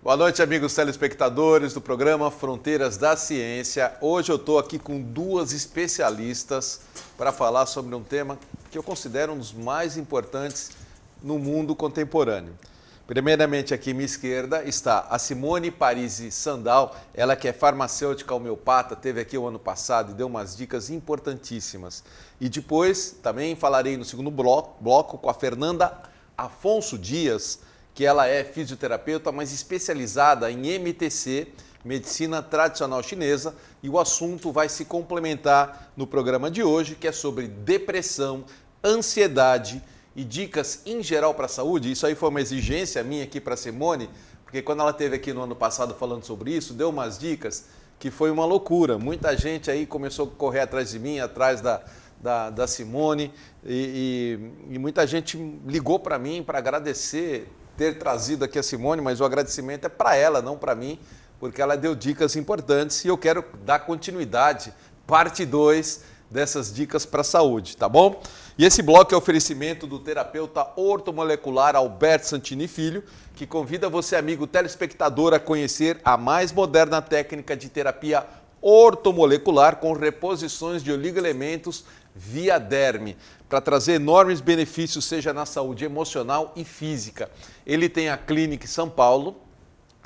Boa noite, amigos telespectadores do programa Fronteiras da Ciência. Hoje eu estou aqui com duas especialistas para falar sobre um tema que eu considero um dos mais importantes no mundo contemporâneo. Primeiramente, aqui à minha esquerda está a Simone Parisi Sandal, ela que é farmacêutica homeopata, esteve aqui o ano passado e deu umas dicas importantíssimas. E depois também falarei no segundo bloco com a Fernanda Afonso Dias, que ela é fisioterapeuta, mas especializada em MTC, Medicina Tradicional Chinesa, e o assunto vai se complementar no programa de hoje, que é sobre depressão, ansiedade e dicas em geral para a saúde. Isso aí foi uma exigência minha aqui para a Simone, porque quando ela esteve aqui no ano passado falando sobre isso, deu umas dicas que foi uma loucura. Muita gente aí começou a correr atrás de mim, atrás da Simone, e muita gente ligou para mim para agradecer ter trazido aqui a Simone, mas o agradecimento é para ela, não para mim, porque ela deu dicas importantes e eu quero dar continuidade, parte 2 dessas dicas para a saúde, tá bom? E esse bloco é oferecimento do terapeuta ortomolecular Alberto Santini Filho, que convida você, amigo telespectador, a conhecer a mais moderna técnica de terapia ortomolecular com reposições de oligoelementos via derme, para trazer enormes benefícios, seja na saúde emocional e física. Ele tem a clínica em São Paulo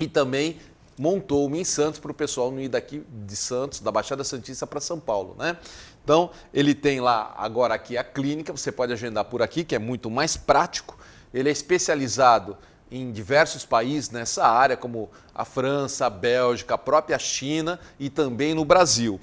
e também montou uma em Santos para o pessoal não ir daqui de Santos, da Baixada Santista para São Paulo, né? Então, ele tem lá agora aqui a clínica, você pode agendar por aqui, que é muito mais prático. Ele é especializado em diversos países nessa área, como a França, a Bélgica, a própria China e também no Brasil.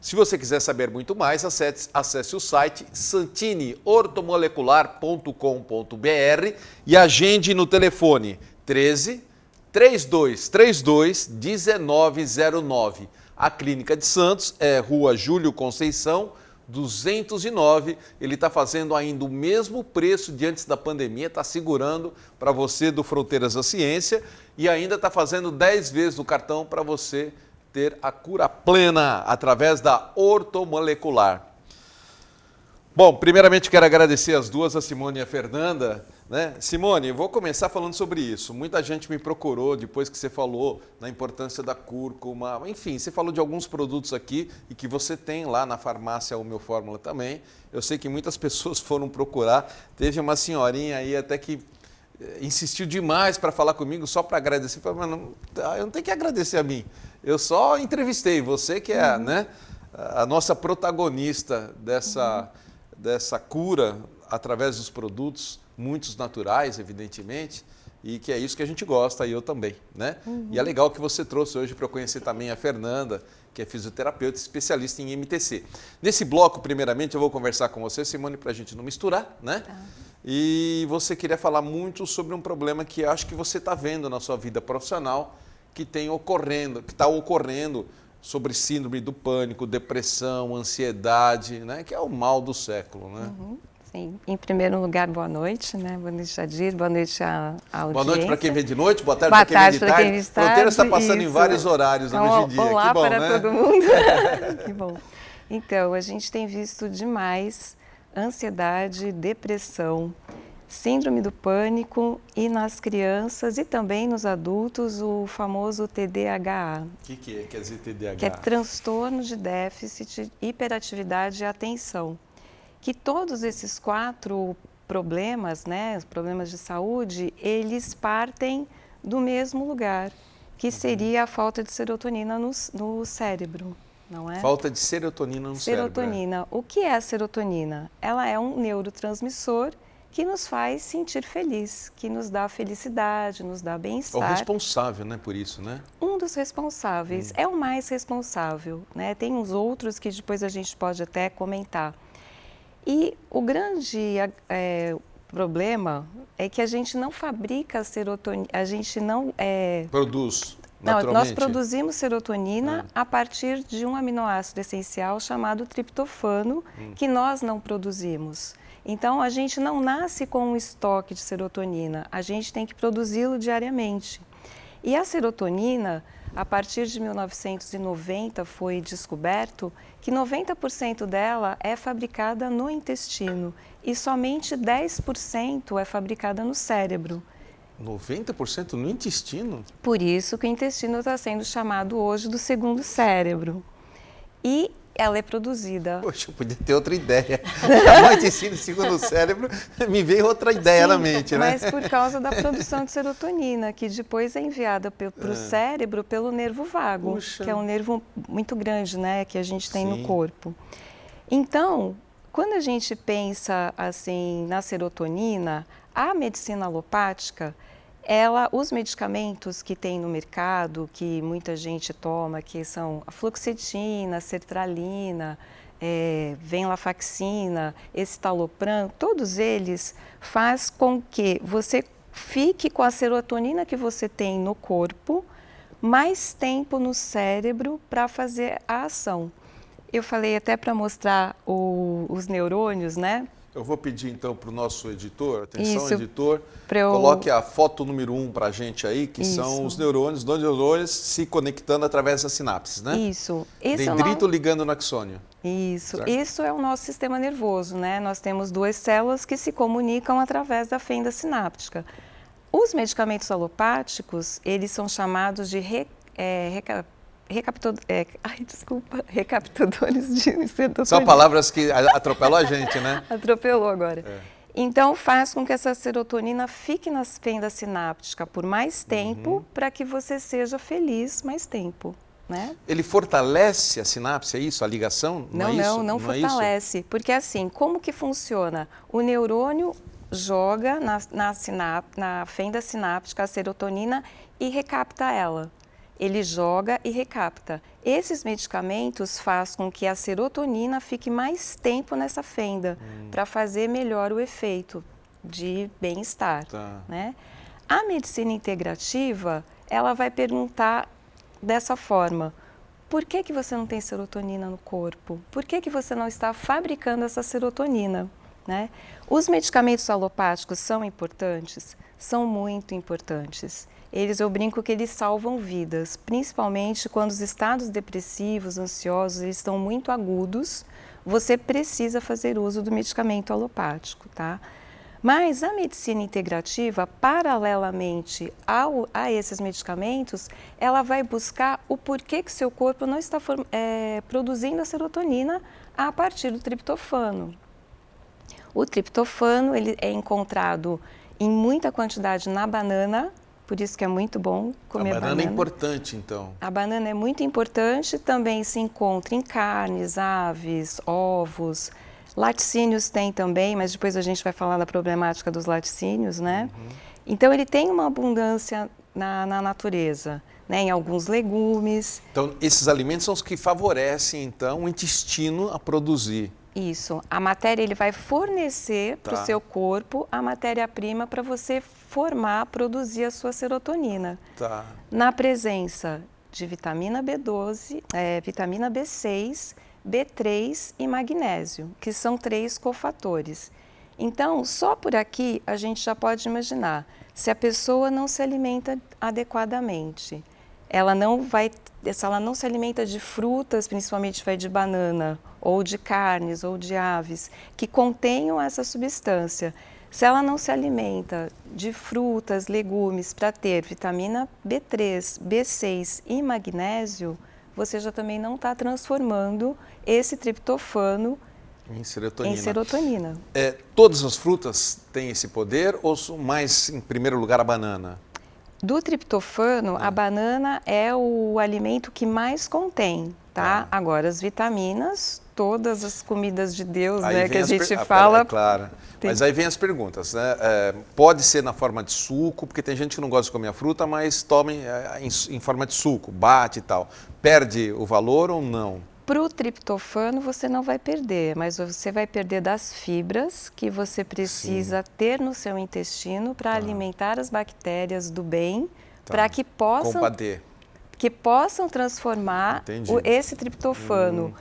Se você quiser saber muito mais, acesse o site santineortomolecular.com.br e agende no telefone 13 3232 1909. A Clínica de Santos é Rua Júlio Conceição, 209. Ele está fazendo ainda o mesmo preço de antes da pandemia, está segurando para você do Fronteiras da Ciência e ainda está fazendo 10 vezes o cartão para você ter a cura plena através da ortomolecular. Bom, primeiramente quero agradecer as duas, a Simone e a Fernanda, né? Simone, eu vou começar falando sobre isso. Muita gente me procurou depois que você falou na importância da cúrcuma, enfim, você falou de alguns produtos aqui e que você tem lá na farmácia Homeofórmula também. Eu sei que muitas pessoas foram procurar, teve uma senhorinha aí até que insistiu demais para falar comigo só para agradecer. Eu falei, mas eu não tenho que agradecer a mim, eu só entrevistei, você que é né, a nossa protagonista dessa cura através dos produtos, muitos naturais, evidentemente, e que é isso que a gente gosta, e eu também, né? E é legal que você trouxe hoje para eu conhecer também a Fernanda, que é fisioterapeuta especialista em MTC. Nesse bloco, primeiramente, eu vou conversar com você, Simone, para a gente não misturar, né? E você queria falar muito sobre um problema que acho que você está vendo na sua vida profissional, que está ocorrendo sobre síndrome do pânico, depressão, ansiedade, né? Que é o mal do século, né? Sim. Em primeiro lugar, boa noite, né? Boa noite, Jadir, boa noite à audiência. Boa noite para quem vê de noite, boa tarde para quem vê de tarde. Fronteira está passando em vários horários hoje em dia. Olá, que bom, para né? todo mundo. Que bom. Então, a gente tem visto demais ansiedade, depressão, síndrome do pânico e nas crianças e também nos adultos o famoso TDAH. O que quer dizer TDAH? Que é transtorno de déficit, hiperatividade e atenção. Que todos esses 4 problemas, né, os problemas de saúde, eles partem do mesmo lugar, que seria a falta de serotonina no cérebro, não é? Falta de serotonina no cérebro. Serotonina. O que é a serotonina? Ela é um neurotransmissor que nos faz sentir feliz, que nos dá felicidade, nos dá bem-estar. É o responsável, né, por isso, né? Um dos responsáveis, é o mais responsável, né? Tem uns outros que depois a gente pode até comentar. E o grande problema é que a gente não fabrica serotonina, a gente não... Produz naturalmente? Nós produzimos serotonina a partir de um aminoácido essencial chamado triptofano, que nós não produzimos. Então, a gente não nasce com um estoque de serotonina, a gente tem que produzi-lo diariamente. E a serotonina, a partir de 1990, foi descoberto que 90% dela é fabricada no intestino e somente 10% é fabricada no cérebro. 90% no intestino? Por isso que o intestino está sendo chamado hoje do segundo cérebro. E ela é produzida... Poxa, eu podia ter outra ideia. Chamar o intestino segundo cérebro, me veio outra ideia na mente, né? Mas por causa da produção de serotonina, que depois é enviada para o cérebro pelo nervo vago, que é um nervo muito grande, né, que a gente tem no corpo. Então, quando a gente pensa assim na serotonina, a medicina alopática, os medicamentos que tem no mercado, que muita gente toma, que são a fluoxetina, a sertralina, venlafaxina, escitalopram, todos eles faz com que você fique com a serotonina que você tem no corpo mais tempo no cérebro para fazer a ação. Eu falei até para mostrar os neurônios, né? Eu vou pedir então para o nosso editor, atenção Isso, editor, coloque a foto número 1 para a gente aí, que são os neurônios, dois neurônios se conectando através das sinapses, né? Isso. Dendrito ligando no axônio. Isso. Certo? Isso é o nosso sistema nervoso, né? Nós temos duas células que se comunicam através da fenda sináptica. Os medicamentos alopáticos, eles são chamados de recaptadores de serotonina. São palavras que atropelam a gente, né? Atropelou agora. Então, faz com que essa serotonina fique na fenda sináptica por mais tempo, para que você seja feliz mais tempo, né? Ele fortalece a sinapse, é isso? A ligação? Não fortalece. Porque assim, como que funciona? O neurônio joga na fenda sináptica a serotonina e recapta ela. Ele joga e recapta. Esses medicamentos fazem com que a serotonina fique mais tempo nessa fenda, para fazer melhor o efeito de bem-estar. Né? A medicina integrativa, ela vai perguntar dessa forma: por que você não tem serotonina no corpo? Por que você não está fabricando essa serotonina? Né? Os medicamentos alopáticos são importantes? São muito importantes. Eu brinco que eles salvam vidas, principalmente quando os estados depressivos, ansiosos, eles estão muito agudos, você precisa fazer uso do medicamento alopático, tá? Mas a medicina integrativa, paralelamente a esses medicamentos, ela vai buscar o porquê que seu corpo não está produzindo a serotonina a partir do triptofano. O triptofano ele é encontrado em muita quantidade na banana, por isso que é muito bom comer banana. A banana é importante, então. A banana é muito importante, também se encontra em carnes, aves, ovos. Laticínios tem também, mas depois a gente vai falar da problemática dos laticínios, né? Então ele tem uma abundância na natureza, né? Em alguns legumes. Então esses alimentos são os que favorecem, então, o intestino a produzir. Isso. A matéria, ele vai fornecer para o seu corpo a matéria-prima para você produzir a sua serotonina. Na presença de vitamina B12, vitamina B6, B3 e magnésio, que são 3 cofatores. Então, só por aqui a gente já pode imaginar, se a pessoa não se alimenta adequadamente, se ela não se alimenta de frutas, principalmente de banana, ou de carnes, ou de aves, que contenham essa substância. Se ela não se alimenta de frutas, legumes, para ter vitamina B3, B6 e magnésio, você já também não está transformando esse triptofano em serotonina. Todas as frutas têm esse poder ou mais, em primeiro lugar, a banana? Do triptofano, a banana é o alimento que mais contém, tá? Agora, as vitaminas, todas as comidas de Deus, né, que a gente fala... Claro, mas aí vem as perguntas, né? Pode ser na forma de suco, porque tem gente que não gosta de comer a fruta, mas tome em forma de suco, bate e tal. Perde o valor ou não? Para o triptofano você não vai perder, mas você vai perder das fibras que você precisa ter no seu intestino para alimentar as bactérias do bem, para que possam transformar esse triptofano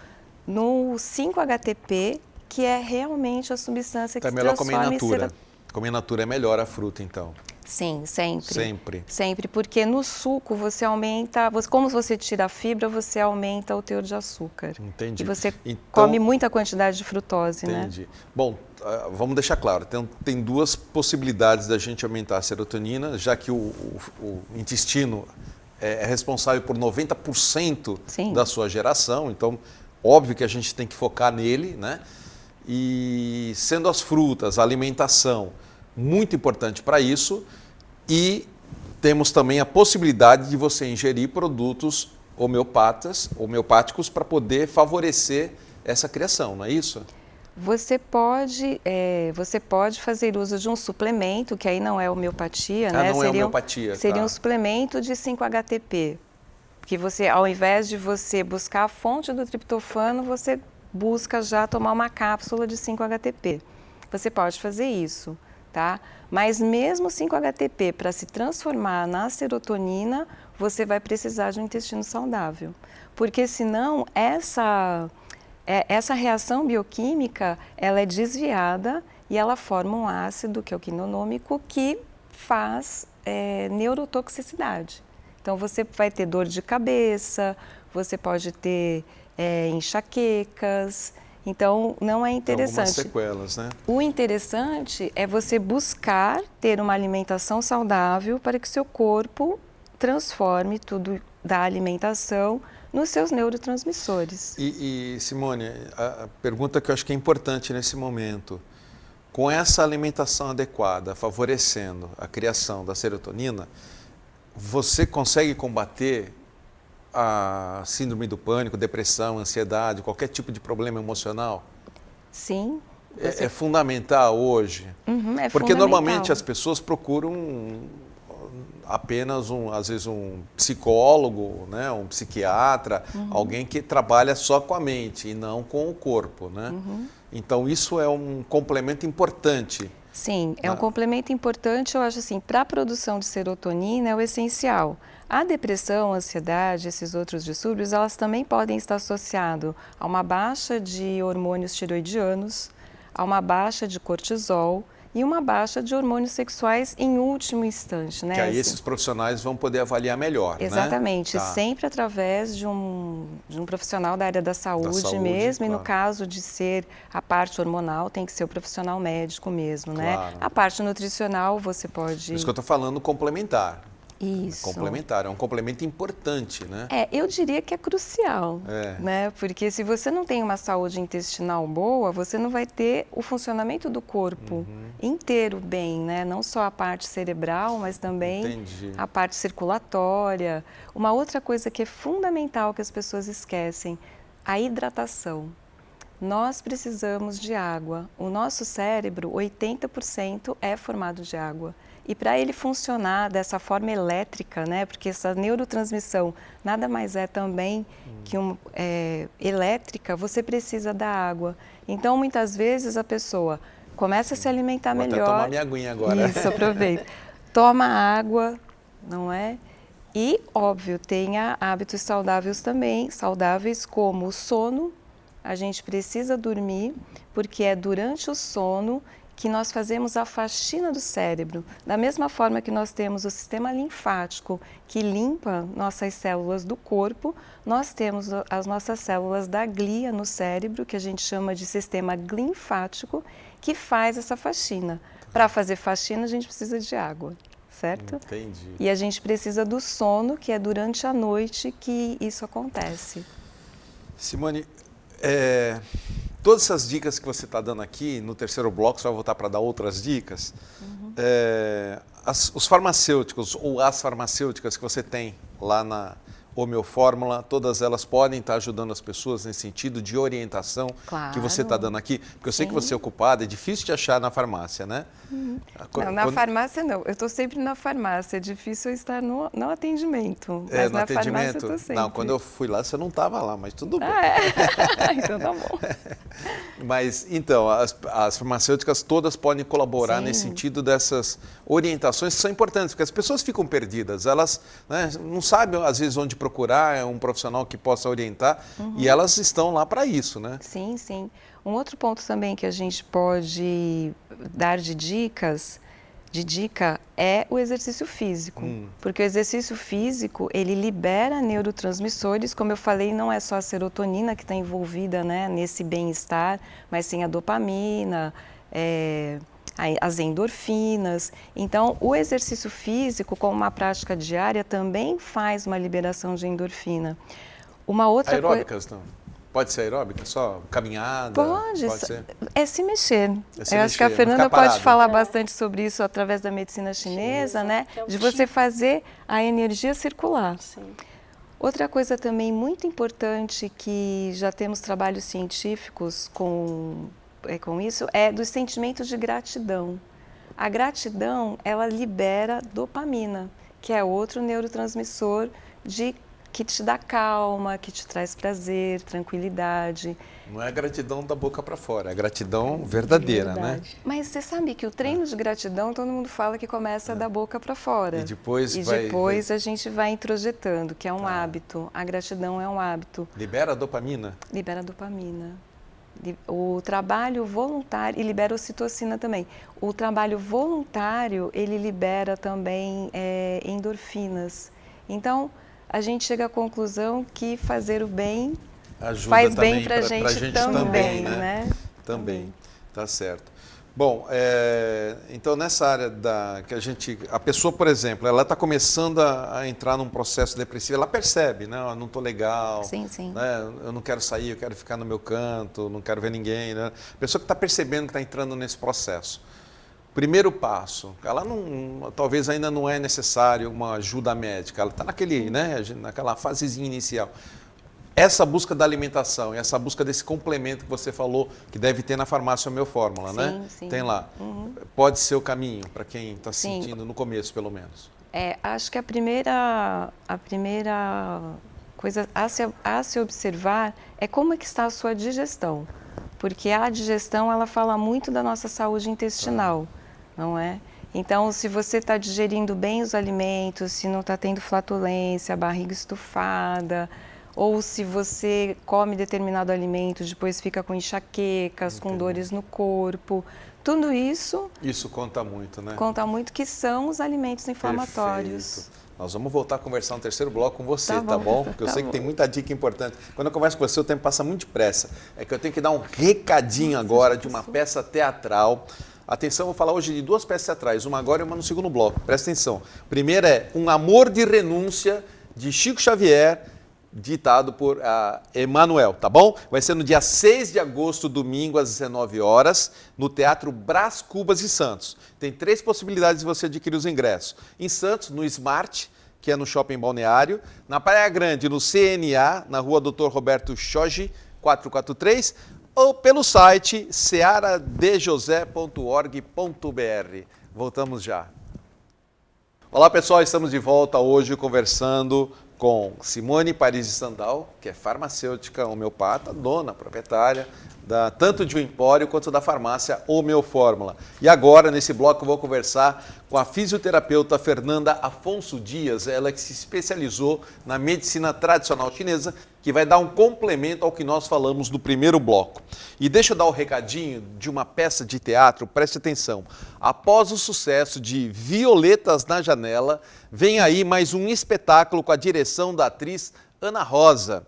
no 5-HTP, que é realmente a substância que transforma comer in natura. Comer in natura é melhor a fruta, então. Sim, sempre. Sempre. Sempre, porque no suco você aumenta, como você tira a fibra, você aumenta o teor de açúcar. Entendi. E você Então, come muita quantidade de frutose, né? entendi. Bom, vamos deixar claro, tem duas possibilidades da gente aumentar a serotonina, já que o intestino é responsável por 90% Sim. da sua geração, então óbvio que a gente tem que focar nele, né? E sendo as frutas, a alimentação muito importante para isso, e temos também a possibilidade de você ingerir produtos homeopáticos para poder favorecer essa criação, não é isso? Você pode fazer uso de um suplemento, que aí não é homeopatia, né? Não é homeopatia, seria tá. um suplemento de 5-HTP, que você, ao invés de você buscar a fonte do triptofano, você busca já tomar uma cápsula de 5-HTP. Você pode fazer isso, tá? Mas mesmo 5-HTP, para se transformar na serotonina, você vai precisar de um intestino saudável. Porque senão essa reação bioquímica, ela é desviada e ela forma um ácido, que é o quinonômico, que faz neurotoxicidade. Então você vai ter dor de cabeça, você pode ter enxaquecas, então não é interessante. Algumas sequelas, né? O interessante é você buscar ter uma alimentação saudável para que seu corpo transforme tudo da alimentação nos seus neurotransmissores. E Simone, a pergunta que eu acho que é importante nesse momento, com essa alimentação adequada, favorecendo a criação da serotonina, você consegue combater a síndrome do pânico, depressão, ansiedade, qualquer tipo de problema emocional? Sim. É fundamental hoje? É porque fundamental. Normalmente as pessoas procuram apenas às vezes um psicólogo, né, um psiquiatra, alguém que trabalha só com a mente e não com o corpo, né? Então isso é um complemento importante. Sim, é um complemento importante, eu acho assim, para a produção de serotonina é o essencial. A depressão, a ansiedade, esses outros distúrbios, elas também podem estar associados a uma baixa de hormônios tiroidianos, a uma baixa de cortisol e uma baixa de hormônios sexuais em último instante, né? Que aí esses profissionais vão poder avaliar melhor, Exatamente, né? Tá. Sempre através de um profissional da área da saúde mesmo, claro. E no caso de ser a parte hormonal, tem que ser o profissional médico mesmo, Claro. né? A parte nutricional você pode... Por isso que eu estou falando complementar. Isso. Complementar, é um complemento importante, né? Eu diria que é crucial, né? Porque se você não tem uma saúde intestinal boa, você não vai ter o funcionamento do corpo inteiro bem, né? Não só a parte cerebral, mas também a parte circulatória. Uma outra coisa que é fundamental que as pessoas esquecem, a hidratação. Nós precisamos de água. O nosso cérebro, 80% é formado de água. E para ele funcionar dessa forma elétrica, né, porque essa neurotransmissão nada mais é também que elétrica, você precisa da água. Então, muitas vezes a pessoa começa a se alimentar melhor. Vou até tomar minha aguinha agora. Isso, aproveita. Toma água, não é? E, óbvio, tenha hábitos saudáveis como o sono. A gente precisa dormir, porque é durante o sono que nós fazemos a faxina do cérebro. Da mesma forma que nós temos o sistema linfático, que limpa nossas células do corpo, nós temos as nossas células da glia no cérebro, que a gente chama de sistema linfático, que faz essa faxina. Para fazer faxina, a gente precisa de água, certo? Entendi. E a gente precisa do sono, que é durante a noite que isso acontece. Simone, todas essas dicas que você está dando aqui, no terceiro bloco, você vai voltar para dar outras dicas. Os farmacêuticos ou as farmacêuticas que você tem lá na Homeofórmula, todas elas podem estar ajudando as pessoas nesse sentido de orientação que você está dando aqui? Porque eu sei que você é ocupada, é difícil de achar na farmácia, né? Não, na farmácia não. Eu estou sempre na farmácia. É difícil eu estar no atendimento. Mas no na atendimento? farmácia eu estou sempre. Não, quando eu fui lá, você não estava lá, mas tudo bem. Então tá bom. Mas, então, as farmacêuticas todas podem colaborar nesse sentido dessas orientações que são importantes, porque as pessoas ficam perdidas. Elas, né, não sabem, às vezes, onde procurar um profissional que possa orientar e elas estão lá para isso, né? Sim, sim. Um outro ponto também que a gente pode dar de dicas, de dica é o exercício físico, porque o exercício físico, ele libera neurotransmissores, como eu falei, não é só a serotonina que está envolvida, né, nesse bem-estar, mas sim a dopamina, as endorfinas. Então, o exercício físico, como uma prática diária, também faz uma liberação de endorfina. Uma outra Aeróbicas, não? Pode ser aeróbica? Só caminhada? Pode ser? É se mexer. Se Eu acho que a mexer, Fernanda não ficar pode parado. falar bastante sobre isso através da medicina chinesa, né? De você fazer a energia circular. Sim. Outra coisa também muito importante que já temos trabalhos científicos com isso é dos sentimentos de gratidão. A gratidão, ela libera dopamina, que é outro neurotransmissor que te dá calma, que te traz prazer, tranquilidade. Não é a gratidão da boca para fora, é a gratidão verdadeira, né? Mas você sabe que o treino de gratidão, todo mundo fala que começa da boca para fora. E depois a gente vai introjetando, que é um hábito. A gratidão é um hábito. Libera dopamina? Libera dopamina. O trabalho voluntário, e libera ocitocina também. O trabalho voluntário, ele libera também endorfinas. Então, a gente chega à conclusão que fazer o bem faz bem para a gente também, né? Também, tá certo. Bom, então nessa área a pessoa, por exemplo, ela está começando a entrar num processo depressivo, ela percebe, né? Eu não estou legal, sim, sim. Né? Eu não quero sair, eu quero ficar no meu canto, não quero ver ninguém, né? A pessoa que está percebendo que está entrando nesse processo. Primeiro passo, ela talvez ainda não é necessário uma ajuda médica, ela está naquela fasezinha inicial. Essa busca da alimentação, essa busca desse complemento que você falou, que deve ter na farmácia Meu Fórmula, né? Sim. Tem lá. Pode ser o caminho para quem está sentindo no começo, pelo menos. Acho que a primeira coisa a se observar é como é que está a sua digestão. Porque a digestão, ela fala muito da nossa saúde intestinal, não é? Então, se você está digerindo bem os alimentos, se não está tendo flatulência, barriga estufada, ou se você come determinado alimento, depois fica com enxaquecas, com dores no corpo, tudo isso... Isso conta muito, né? Conta muito, que são os alimentos inflamatórios. Perfeito. Nós vamos voltar a conversar no terceiro bloco com você, tá bom? Porque eu sei que tem muita dica importante. Quando eu converso com você, o tempo passa muito depressa. É que eu tenho que dar um recadinho agora de uma peça teatral. Atenção, vou falar hoje de duas peças teatrais, uma agora e uma no segundo bloco. Presta atenção. Primeira é Um Amor de Renúncia, de Chico Xavier, ditado por Emanuel, tá bom? Vai ser no dia 6 de agosto, domingo, às 19 horas, no Teatro Brás Cubas e Santos. Tem 3 possibilidades de você adquirir os ingressos. Em Santos, no Smart, que é no Shopping Balneário. Na Praia Grande, no CNA, na rua Dr. Roberto Chogi, 443. Ou pelo site searadejosé.org.br. Voltamos já. Olá, pessoal, estamos de volta hoje conversando com Simone Paris de Sandal, que é farmacêutica homeopata, dona, proprietária, tanto de um empório quanto da farmácia Meu Fórmula. E agora, nesse bloco, eu vou conversar com a fisioterapeuta Fernanda Afonso Dias, ela que se especializou na medicina tradicional chinesa, que vai dar um complemento ao que nós falamos no primeiro bloco. E deixa eu dar o recadinho de uma peça de teatro, preste atenção. Após o sucesso de Violetas na Janela, vem aí mais um espetáculo com a direção da atriz Ana Rosa.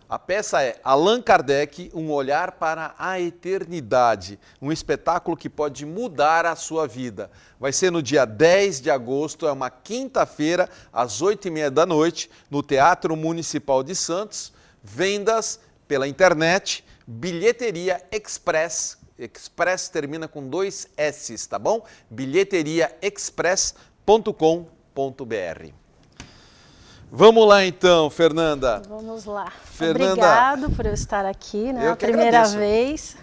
A peça é Allan Kardec, Um Olhar para a Eternidade, um espetáculo que pode mudar a sua vida. Vai ser no dia 10 de agosto, é uma quinta-feira, às 8h30 da noite, no Teatro Municipal de Santos. Vendas pela internet, Bilheteria Express. Express termina com 2 S's, tá bom? bilheteriaexpress.com.br. Vamos lá então, Fernanda. Vamos lá. Fernanda, obrigado por eu estar aqui, né? A primeira agradeço. Vez.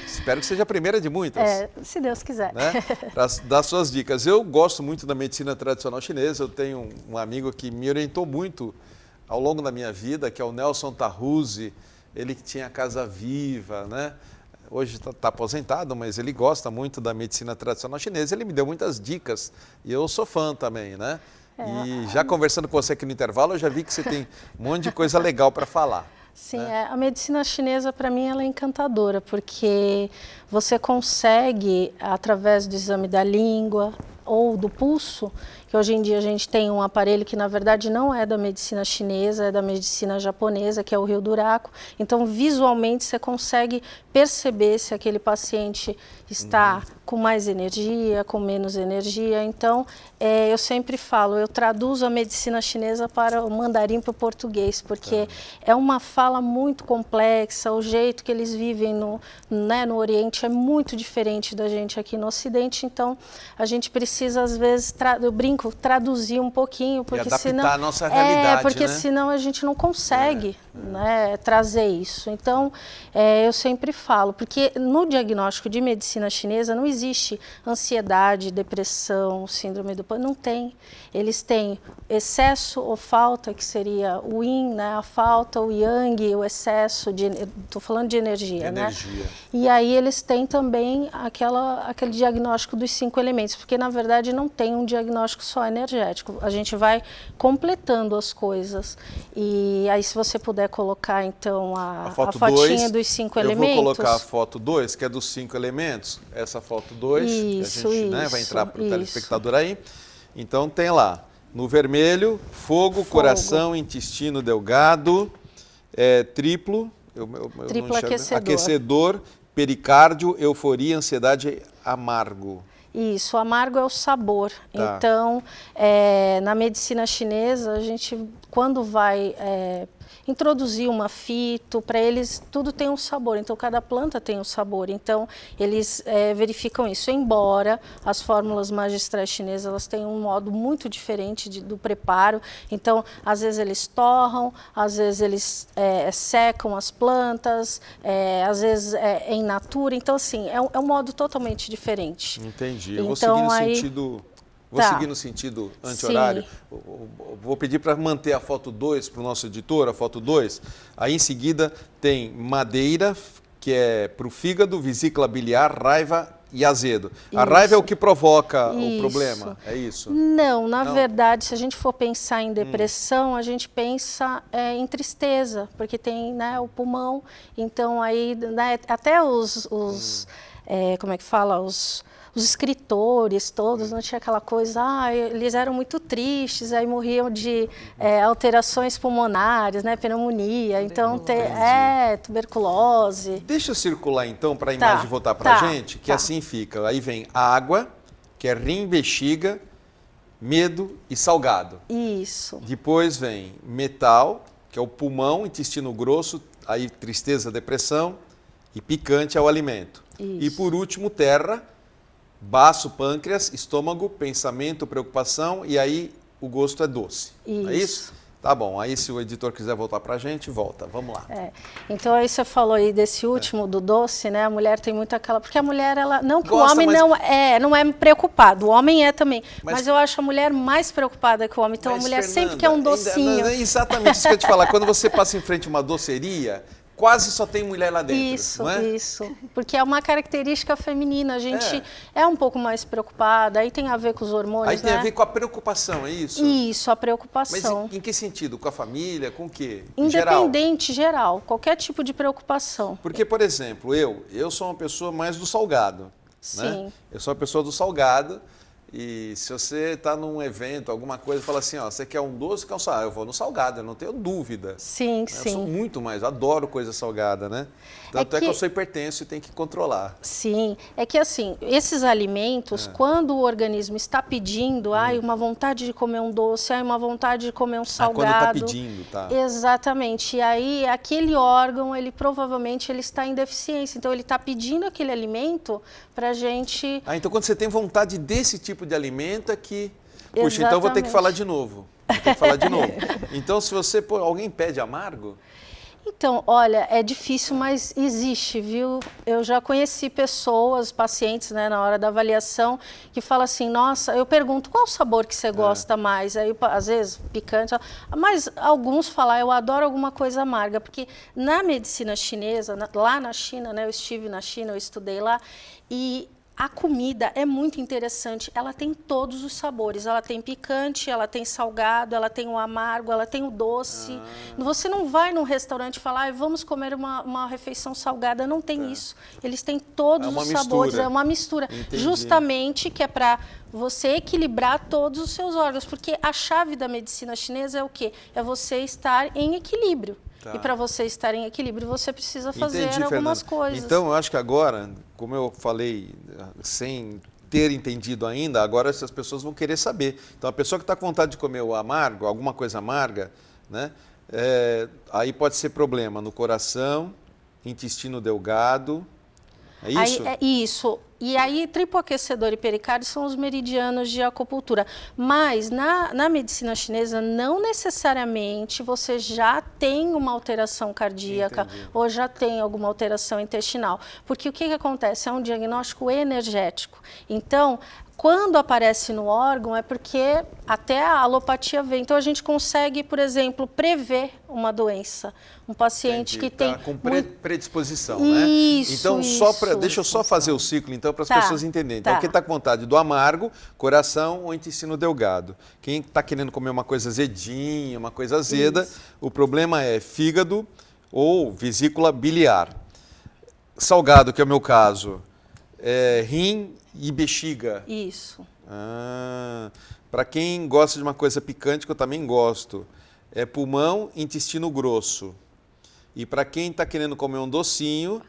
Espero que seja a primeira de muitas. Se Deus quiser. Né? Para dar suas dicas. Eu gosto muito da medicina tradicional chinesa. Eu tenho um amigo que me orientou muito ao longo da minha vida, que é o Nelson Tarruzzi. Ele que tinha a Casa Viva, né? Hoje está aposentado, mas ele gosta muito da medicina tradicional chinesa. Ele me deu muitas dicas e eu sou fã também, né? E já conversando com você aqui no intervalo, eu já vi que você tem um monte de coisa legal para falar. Sim, a medicina chinesa, para mim, ela é encantadora, porque você consegue, através do exame da língua, ou do pulso, que hoje em dia a gente tem um aparelho que na verdade não é da medicina chinesa, é da medicina japonesa, que é o Ryuduraku. Então visualmente você consegue perceber se aquele paciente está com mais energia, com menos energia. Então eu sempre falo, eu traduzo a medicina chinesa para o mandarim, para o português, porque é uma fala muito complexa, o jeito que eles vivem no Oriente é muito diferente da gente aqui no Ocidente, então a gente precisa às vezes, eu brinco, traduzir um pouquinho, porque e adaptar senão a nossa realidade, porque né? senão a gente não consegue trazer isso. Então eu sempre falo, porque no diagnóstico de medicina chinesa não existe ansiedade, depressão, síndrome do pânico, não tem. Eles têm excesso ou falta, que seria o yin, né, a falta, o yang, o excesso, estou falando de energia, né? E aí eles têm também aquele diagnóstico dos 5 elementos, porque na verdade não tem um diagnóstico só energético, a gente vai completando as coisas. E aí se você puder colocar então a fotinha dos 5 elementos. Eu vou colocar a foto 2, que é dos 5 elementos, essa foto 2, que a gente vai entrar para o telespectador aí. Então tem lá, no vermelho, fogo, coração, intestino delgado, triplo aquecedor, pericárdio, euforia, ansiedade, amargo. Isso, o amargo é o sabor. Tá. Então, na medicina chinesa, a gente, quando vai introduzir uma fito, para eles tudo tem um sabor, então cada planta tem um sabor. Então, eles verificam isso. Embora as fórmulas magistrais chinesas elas têm um modo muito diferente do preparo, então, às vezes eles torram, às vezes eles secam as plantas, às vezes é in natura. Então, assim, é um modo totalmente diferente. Entendi. Eu vou seguir no sentido... Vou seguir no sentido anti-horário. Vou pedir para manter a foto 2 para o nosso editor, a foto 2. Aí em seguida tem madeira, que é para o fígado, vesícula biliar, raiva e azedo. A raiva é o que provoca o problema, é isso? Não, na verdade, se a gente for pensar em depressão, a gente pensa em tristeza, porque tem o pulmão, então aí até como é que fala, os escritores todos, não tinha aquela coisa, eles eram muito tristes, aí morriam de alterações pulmonares, né, pneumonia, então tuberculose. Deixa eu circular então para a imagem voltar para a gente, que assim fica. Aí vem água, que é rim, bexiga, medo e salgado. Isso. Depois vem metal, que é o pulmão, intestino grosso, aí tristeza, depressão, e picante é o alimento. Isso. E por último, terra, baço, pâncreas, estômago, pensamento, preocupação, e aí o gosto é doce. Isso. É isso? Tá bom, aí se o editor quiser voltar pra gente, volta, vamos lá. Então aí você falou aí desse último, do doce, né? A mulher tem muito aquela... Porque a mulher, ela... Não que Gosta, o homem não é preocupado, o homem é também. Mas eu acho a mulher mais preocupada que o homem. Então a mulher Fernanda, sempre quer um docinho. É exatamente isso que eu ia te falar. Quando você passa em frente a uma doceria... Quase só tem mulher lá dentro, isso, não é? Isso, porque é uma característica feminina, a gente é um pouco mais preocupada, aí tem a ver com os hormônios, aí tem a ver com a preocupação, é isso? Isso, a preocupação. Mas em que sentido? Com a família, com o quê? Independente, geral, qualquer tipo de preocupação. Porque, por exemplo, eu sou uma pessoa mais do salgado, Sim. né? Eu sou uma pessoa do salgado. E se você está num evento, alguma coisa, fala assim, você quer um doce ou quer um salgado? Eu vou no salgado, eu não tenho dúvida. Sim, Eu sou muito mais, adoro coisa salgada, né? Tanto é que eu sou hipertenso e tenho que controlar. Sim, é que assim, esses alimentos, quando o organismo está pedindo, uma vontade de comer um doce, uma vontade de comer um salgado. Quando está pedindo, tá? Exatamente, e aí aquele órgão, ele provavelmente está em deficiência, então ele está pedindo aquele alimento para a gente... Então quando você tem vontade desse tipo de alimento é que... Puxa, Exatamente. então eu vou ter que falar de novo. Então se alguém pede amargo... Então, olha, é difícil, mas existe, viu? Eu já conheci pessoas, pacientes, né, na hora da avaliação, que falam assim, nossa, eu pergunto, qual o sabor que você gosta mais? Aí, às vezes, picante, mas alguns falam, eu adoro alguma coisa amarga, porque na medicina chinesa, lá na China, né, eu estive na China, eu estudei lá, e A comida é muito interessante, ela tem todos os sabores, ela tem picante, ela tem salgado, ela tem o amargo, ela tem o doce. Você não vai num restaurante e falar, vamos comer uma refeição salgada, não tem isso. Eles têm todos os sabores, é uma mistura. Entendi. Justamente que é para você equilibrar todos os seus órgãos, porque a chave da medicina chinesa é o quê? É você estar em equilíbrio. E para você estar em equilíbrio, você precisa fazer algumas coisas. Então, eu acho que agora, como eu falei, sem ter entendido ainda, agora essas pessoas vão querer saber. Então, a pessoa que está com vontade de comer o amargo, alguma coisa amarga, né? Aí pode ser problema no coração, intestino delgado. É isso? É isso. E aí, tripoaquecedor e pericárdio são os meridianos de acupuntura. Mas, na medicina chinesa, não necessariamente você já tem uma alteração cardíaca ou já tem alguma alteração intestinal. Porque o que acontece? É um diagnóstico energético. Então, quando aparece no órgão é porque até a alopatia vem. Então, a gente consegue, por exemplo, prever uma doença. Um paciente que tem... com predisposição, né? Então, deixa eu só fazer o ciclo, então, para as pessoas entenderem. Então, quem está com vontade do amargo, coração ou intestino delgado. Quem está querendo comer uma coisa azedinha, uma coisa azeda, o problema é fígado ou vesícula biliar. Salgado, que é o meu caso, rim e bexiga. Isso. Para quem gosta de uma coisa picante, que eu também gosto, é pulmão e intestino grosso. E para quem está querendo comer um docinho,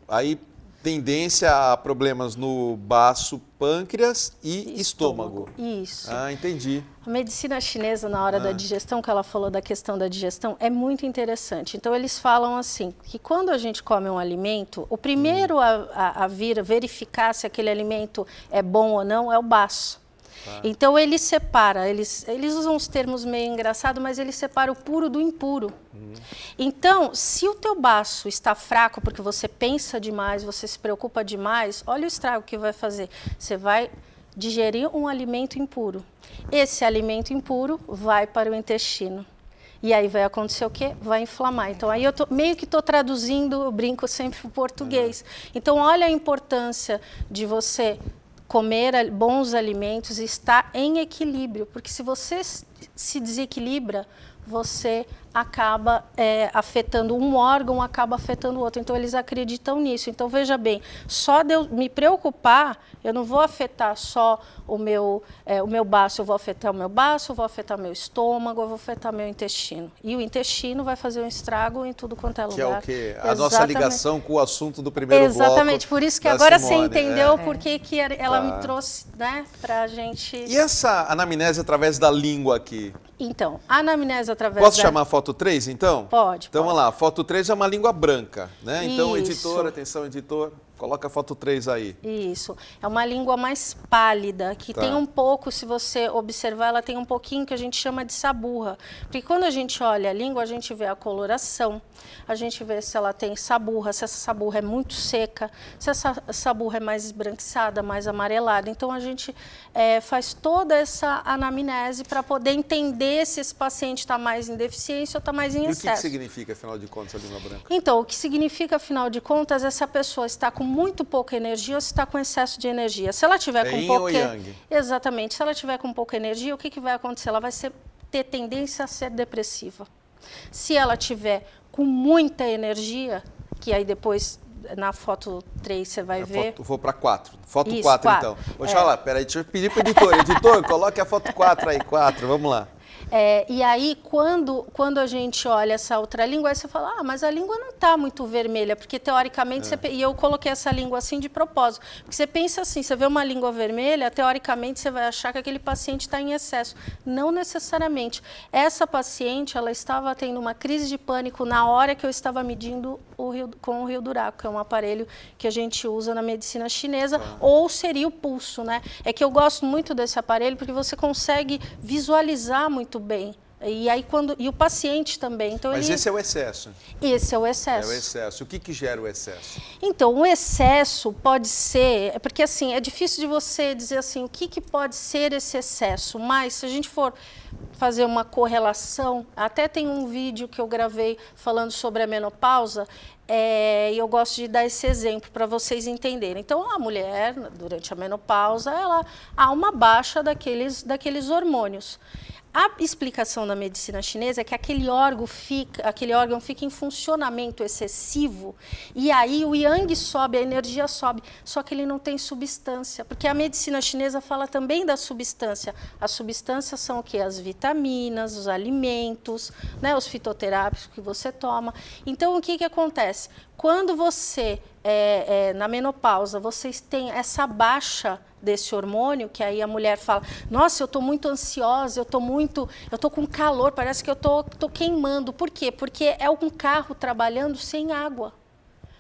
aí tendência a problemas no baço, pâncreas e estômago. Isso. Entendi. A medicina chinesa, na hora da digestão, que ela falou da questão da digestão, é muito interessante. Então, eles falam assim, que quando a gente come um alimento, o primeiro a verificar se aquele alimento é bom ou não é o baço. Então, ele separa, eles usam uns termos meio engraçados, mas ele separa o puro do impuro. Então, se o teu baço está fraco porque você pensa demais, você se preocupa demais, olha o estrago que vai fazer. Você vai digerir um alimento impuro. Esse alimento impuro vai para o intestino. E aí vai acontecer o quê? Vai inflamar. Então, aí eu meio que estou traduzindo, eu brinco sempre para o português. Então, olha a importância de você comer bons alimentos e estar em equilíbrio, porque se você se desequilibra, você acaba afetando um órgão, acaba afetando o outro. Então, eles acreditam nisso. Então, veja bem, só de eu me preocupar, eu não vou afetar só o meu baço, eu vou afetar o meu baço, eu vou afetar o meu estômago, eu vou afetar meu intestino. E o intestino vai fazer um estrago em tudo quanto é lugar. Que é o quê? A nossa ligação com o assunto do primeiro bloco. Exatamente, por isso que agora Simone, você entendeu por que ela me trouxe, né, pra gente... E essa anamnese através da língua aqui? Então, a anamnese através Posso chamar a foto 3, então? Pode. Então, vamos lá. A foto 3 é uma língua branca, né? Então, editor, atenção, editor, coloca a foto 3 aí. Isso. É uma língua mais pálida, que tem um pouco, se você observar, ela tem um pouquinho que a gente chama de saburra. Porque quando a gente olha a língua, a gente vê a coloração, a gente vê se ela tem saburra, se essa saburra é muito seca, se essa saburra é mais esbranquiçada, mais amarelada. Então, a gente faz toda essa anamnese para poder entender se esse paciente está mais em deficiência ou está mais em excesso. E o que significa, afinal de contas, a língua branca? Então, o que significa, afinal de contas, é se a pessoa está com muito pouca energia ou se está com excesso de energia. Se ela tiver com pouca... Exatamente. Se ela tiver com pouca energia, o que vai acontecer? Ela vai ter tendência a ser depressiva. Se ela tiver com muita energia, que aí depois... Na foto 3 você vai ver. Vou para 4. Foto 4, então. Oxalá, peraí, deixa eu pedir para o editor. Editor, coloque a foto 4 aí, 4, vamos lá. E aí, quando a gente olha essa outra língua, aí você fala, mas a língua não está muito vermelha, porque teoricamente, e eu coloquei essa língua assim de propósito, porque você pensa assim, você vê uma língua vermelha, teoricamente você vai achar que aquele paciente está em excesso. Não necessariamente. Essa paciente, ela estava tendo uma crise de pânico na hora que eu estava medindo com o Rio Duraco, que é um aparelho que a gente usa na medicina chinesa, ou seria o pulso, né? É que eu gosto muito desse aparelho, porque você consegue visualizar muito bem. E aí e o paciente também. Então, mas esse é o excesso. Esse é o excesso. É o excesso. O que gera o excesso? Então, o excesso pode ser... Porque, assim, é difícil de você dizer assim, o que pode ser esse excesso. Mas, se a gente for fazer uma correlação, até tem um vídeo que eu gravei falando sobre a menopausa, e eu gosto de dar esse exemplo para vocês entenderem. Então, a mulher, durante a menopausa, há uma baixa daqueles hormônios. A explicação da medicina chinesa é que aquele órgão fica em funcionamento excessivo e aí o yang sobe, a energia sobe, só que ele não tem substância, porque a medicina chinesa fala também da substância. As substâncias são o quê? As vitaminas, os alimentos, né, os fitoterápicos que você toma. Então, o que acontece? Quando você, na menopausa, vocês têm essa baixa desse hormônio, que aí a mulher fala, nossa, eu estou muito ansiosa, eu estou com calor, parece que eu estou queimando. Por quê? Porque é um carro trabalhando sem água.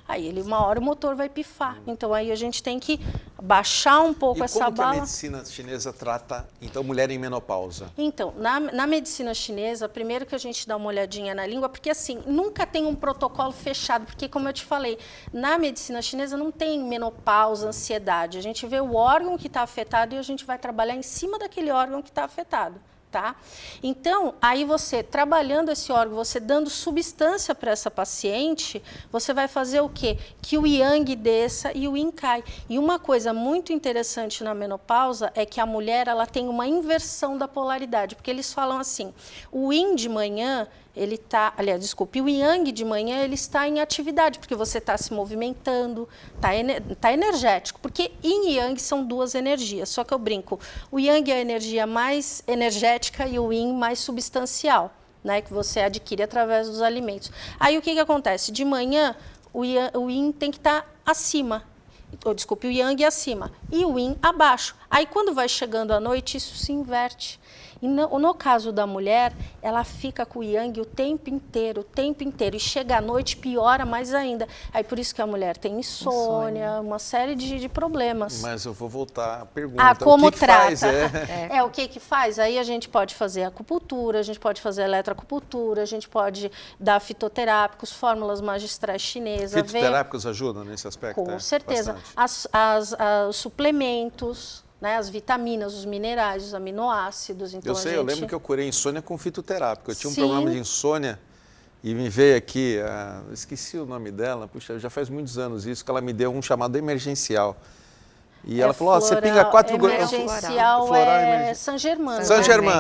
Aí uma hora o motor vai pifar. Então aí a gente tem que baixar um pouco essa bala. E como que a medicina chinesa trata, então, mulher em menopausa? Então, na medicina chinesa, primeiro que a gente dá uma olhadinha na língua, porque assim, nunca tem um protocolo fechado, porque como eu te falei, na medicina chinesa não tem menopausa, ansiedade. A gente vê o órgão que está afetado e a gente vai trabalhar em cima daquele órgão que está afetado. Tá? Então, aí você, trabalhando esse órgão, você dando substância para essa paciente, você vai fazer o quê? Que o yang desça e o yin cai. E uma coisa muito interessante na menopausa é que a mulher ela tem uma inversão da polaridade, porque eles falam assim, o yin de manhã, o yang de manhã ele está em atividade, porque você está se movimentando, está energético, porque yin e yang são duas energias, só que eu brinco, o yang é a energia mais energética e o yin mais substancial, né, que você adquire através dos alimentos. Aí o que acontece? De manhã, o yin tem que estar acima, o yang acima, e o yin abaixo. Aí quando vai chegando à noite, isso se inverte. E no caso da mulher, ela fica com o yang o tempo inteiro, e chega à noite, piora mais ainda. Aí por isso que a mulher tem insônia, uma série de problemas. Mas eu vou voltar à pergunta. Como o que trata? Que faz? O que faz? Aí a gente pode fazer acupuntura, a gente pode fazer eletroacupuntura, a gente pode dar fitoterápicos, fórmulas magistrais chinesas. Fitoterápicos ajudam nesse aspecto? Com certeza. Os suplementos, né, as vitaminas, os minerais, os aminoácidos. Então, eu lembro que eu curei insônia com fitoterápico. Eu tinha um problema de insônia e me veio aqui, esqueci o nome dela, puxa, já faz muitos anos isso, que ela me deu um chamado emergencial. E ela falou, você pinga 4 gotas. Emergencial Saint-Germain.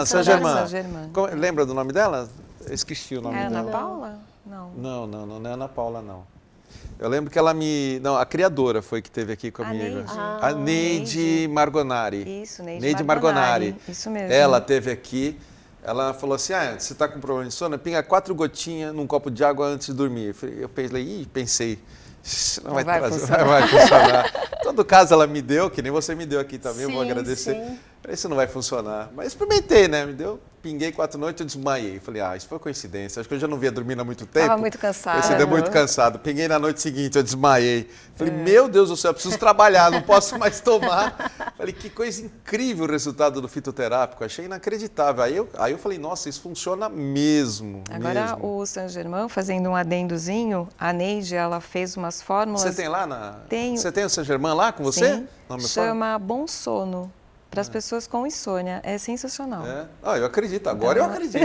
Saint-Germain. Lembra do nome dela? Eu esqueci o nome dela. Ana Paula? Não. Não é Ana Paula, não. Eu lembro que ela Não, a criadora foi que esteve aqui comigo. A Neide Margonari. Isso, Neide Margonari. Isso mesmo. Ela esteve aqui, ela falou assim, você está com problema de sono? Pinga 4 gotinhas num copo de água antes de dormir. Eu pensei, isso não vai funcionar. Todo caso ela me deu, que nem você me deu aqui também, eu vou agradecer. Sim. Isso não vai funcionar. Mas experimentei, né? Me deu, pinguei 4 noites, eu desmaiei. Falei, isso foi coincidência. Acho que eu já não vinha dormindo há muito tempo. Estava muito cansado. Esse deu muito cansado. Pinguei na noite seguinte, eu desmaiei. Falei, meu Deus do céu, eu preciso trabalhar, não posso mais tomar. Falei, que coisa incrível o resultado do fitoterápico. Achei inacreditável. Aí eu falei, nossa, isso funciona mesmo. Agora, o Saint-Germain, fazendo um adendozinho, a Neide, ela fez umas fórmulas... Você tem lá Tenho. Você tem o Saint-Germain lá com você? Sim, chama Bom Sono. Para as pessoas com insônia. É sensacional. Eu acredito. Agora eu acredito.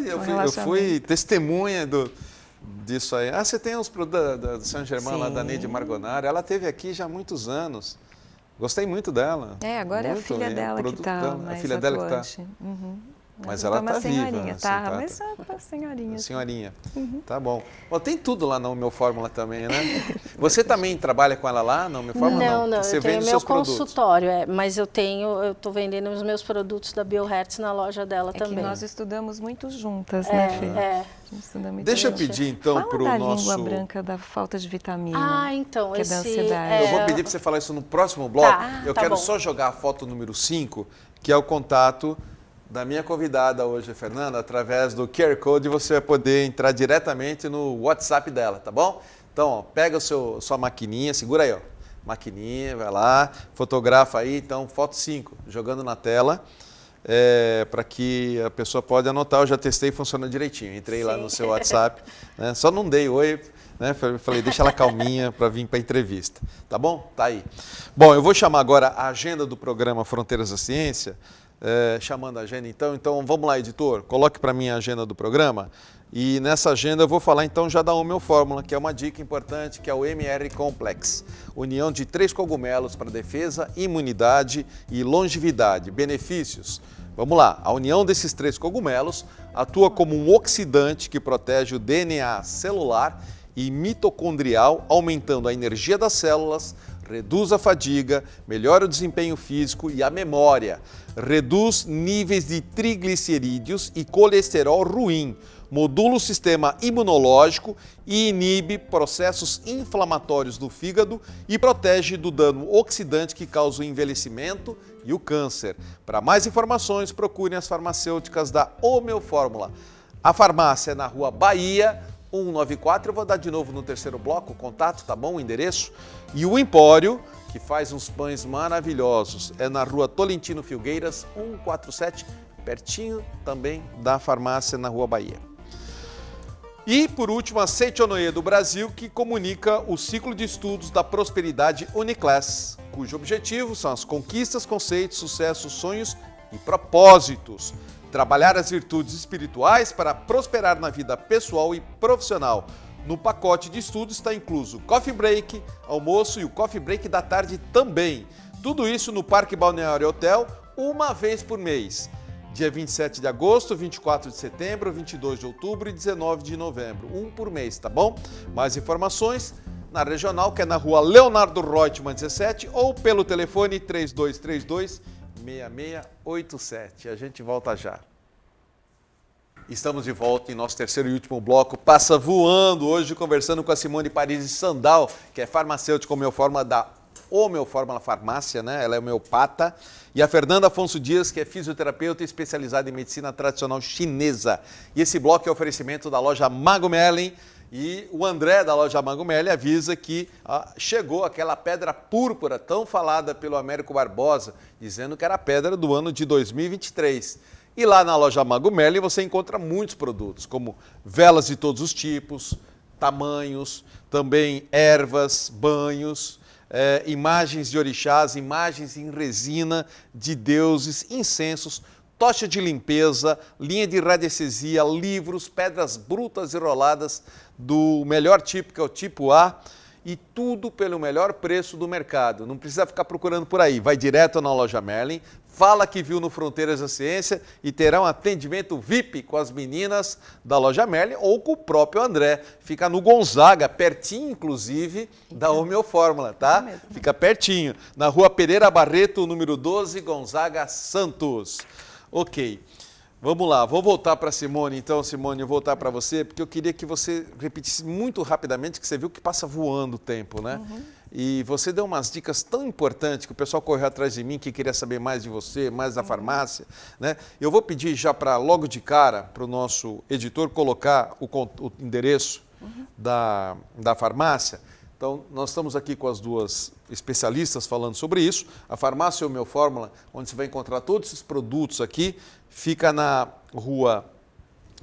Eu fui testemunha disso aí. Você tem os produtos da Saint-Germain lá da Neide Margonari. Ela esteve aqui já há muitos anos. Gostei muito dela. Agora é a filha dela que está mais filha dela que atuante. Mas ela está viva. Mas tá senhorinha. Senhorinha. Tá bom. Tem tudo lá na Meu Fórmula também, né? Você também trabalha com ela lá na Meu Fórmula? Não. Você eu vende tenho seus meu produtos. consultório, mas eu estou vendendo os meus produtos da Biohertz na loja dela também. Que nós estudamos muito juntas, né, Fê? Deixa eu pedir então para o nosso... língua branca da falta de vitamina. Então, que é da ansiedade. Eu vou pedir para você falar isso no próximo bloco. Eu quero bom. só jogar a foto número 5, que é o contato da minha convidada hoje, Fernanda, através do QR Code, você vai poder entrar diretamente no WhatsApp dela, tá bom? Então, pega sua maquininha, segura aí, maquininha, vai lá, fotografa aí, então, foto 5, jogando na tela, para que a pessoa pode anotar, eu já testei, funciona direitinho, entrei lá no seu WhatsApp, né? Só não dei oi, né? Falei, deixa ela calminha para vir para a entrevista, tá bom? Tá aí. Bom, eu vou chamar agora a agenda do programa Fronteiras da Ciência, chamando a agenda então. Então vamos lá, editor, coloque para mim a agenda do programa. E nessa agenda eu vou falar então já da Homeofórmula, que é uma dica importante, que é o MR Complex. União de 3 cogumelos para defesa, imunidade e longevidade. Benefícios. Vamos lá, a união desses 3 cogumelos atua como um oxidante que protege o DNA celular e mitocondrial, aumentando a energia das células, reduz a fadiga, melhora o desempenho físico e a memória, reduz níveis de triglicerídeos e colesterol ruim, modula o sistema imunológico e inibe processos inflamatórios do fígado e protege do dano oxidante que causa o envelhecimento e o câncer. Para mais informações, procurem as farmacêuticas da Homeofórmula. A farmácia é na Rua Bahia, 194, eu vou dar de novo no terceiro bloco o contato, tá bom? O endereço. E o Empório, que faz uns pães maravilhosos, é na Rua Tolentino Filgueiras, 147, pertinho também da farmácia na Rua Bahia. E, por último, a Seitonoye do Brasil, que comunica o ciclo de estudos da prosperidade Uniclass, cujo objetivo são as conquistas, conceitos, sucessos, sonhos e propósitos. Trabalhar as virtudes espirituais para prosperar na vida pessoal e profissional. No pacote de estudos está incluso coffee break, almoço e o coffee break da tarde também. Tudo isso no Parque Balneário Hotel, uma vez por mês. Dia 27 de agosto, 24 de setembro, 22 de outubro e 19 de novembro. Um por mês, tá bom? Mais informações na regional, que é na Rua Leonardo Reutemann 17, ou pelo telefone 3232-6687. A gente volta já. Estamos de volta em nosso terceiro e último bloco, Passa Voando, hoje conversando com a Simone Paris Sandal, que é farmacêutica homeofórmula da Homeofórmula Farmácia, né? Ela é homeopata. E a Fernanda Afonso Dias, que é fisioterapeuta especializada em medicina tradicional chinesa. E esse bloco é oferecimento da loja Mago Merlin. E o André, da loja Mago Merlin, avisa que chegou aquela pedra púrpura tão falada pelo Américo Barbosa, dizendo que era a pedra do ano de 2023. E lá na loja Mago Merlin você encontra muitos produtos, como velas de todos os tipos, tamanhos, também ervas, banhos, imagens de orixás, imagens em resina de deuses, incensos, tocha de limpeza, linha de radiestesia, livros, pedras brutas e roladas do melhor tipo, que é o tipo A, e tudo pelo melhor preço do mercado. Não precisa ficar procurando por aí, vai direto na loja Merlin, fala que viu no Fronteiras da Ciência e terá um atendimento VIP com as meninas da loja Merlin ou com o próprio André. Fica no Gonzaga, pertinho, inclusive, da Homeofórmula, tá? Fica pertinho, na Rua Pereira Barreto, número 12, Gonzaga, Santos. Ok, vamos lá, vou voltar para a Simone. Então, Simone, eu vou voltar para você, porque eu queria que você repetisse muito rapidamente, que você viu que passa voando o tempo, né? E você deu umas dicas tão importantes que o pessoal correu atrás de mim, que queria saber mais de você, mais da farmácia, né? Eu vou pedir já para logo de cara, para o nosso editor colocar o endereço da farmácia. Então, nós estamos aqui com as duas especialistas falando sobre isso. A farmácia Homeofórmula, onde você vai encontrar todos esses produtos aqui, fica na Rua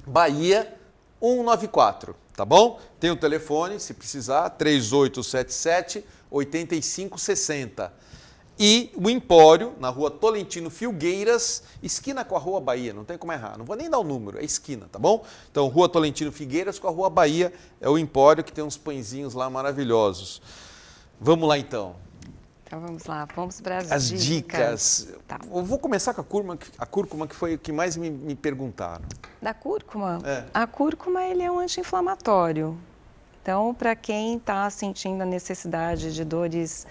Bahia, 194, tá bom? Tem o telefone, se precisar, 3877-8560. E o Empório, na Rua Tolentino Filgueiras, esquina com a Rua Bahia, não tem como errar, não vou nem dar o número, é esquina, tá bom? Então, Rua Tolentino Filgueiras com a Rua Bahia, é o Empório que tem uns pãezinhos lá maravilhosos. Vamos lá então. Então vamos lá, vamos para as dicas. Tá. Eu vou começar com a cúrcuma, que foi o que mais me perguntaram. Da cúrcuma? É. A cúrcuma, ele é um anti-inflamatório. Então, para quem está sentindo a necessidade de dores